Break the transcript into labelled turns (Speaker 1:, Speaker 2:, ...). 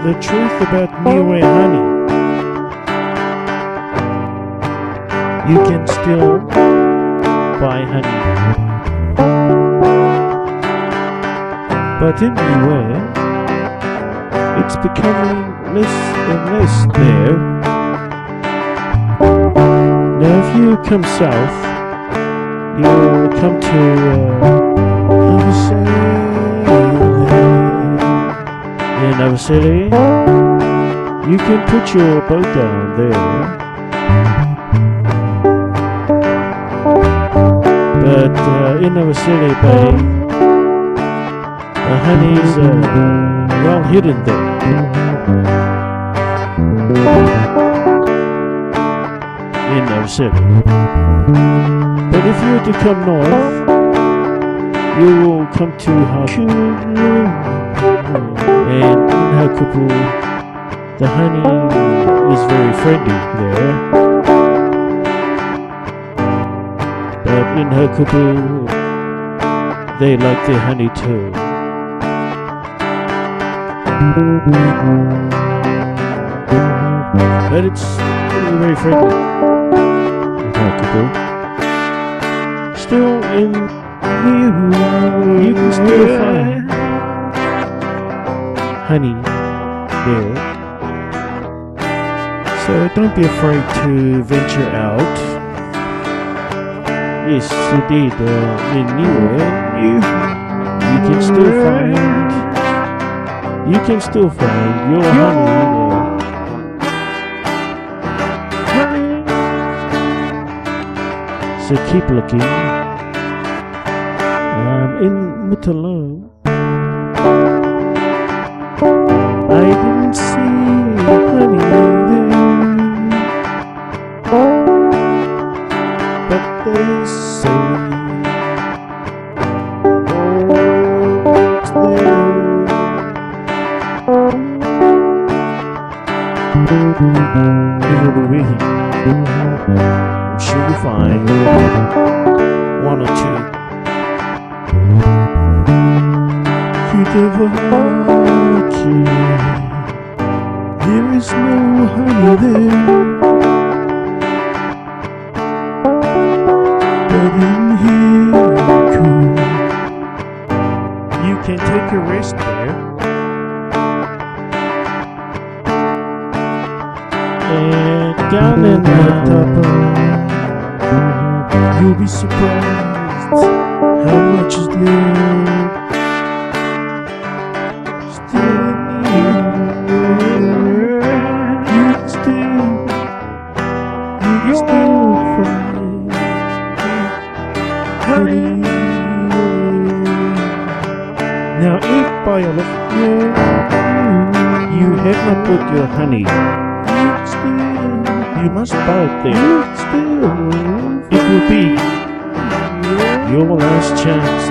Speaker 1: the truth about Niue Honey. You can still buy honey, but in Niue, it's becoming less and less there. Now if you come south, you'll come to in Avaseli. You can put your boat down there, but in Avaseli Bay, the honey is well hidden there. In Avaseli. But if you were to come north, you will come to Haku, and in Hakupu, the honey is very friendly there. But in Hakupu, they like the honey too. But it's very friendly in Hakupu. Still in Niue, you can still find honey there. So don't be afraid to venture out. Yes, indeed, in Niue, you can still find your honey there. So keep looking. In Mutalo, I didn't see honey there, but they say it's there. I'm sure you'll find one or two. There is no honey there, but in here you can take a rest there, and down in the top, you'll be surprised how much is there. Now if by a you have not put your honey, you must buy it there. It will be your last chance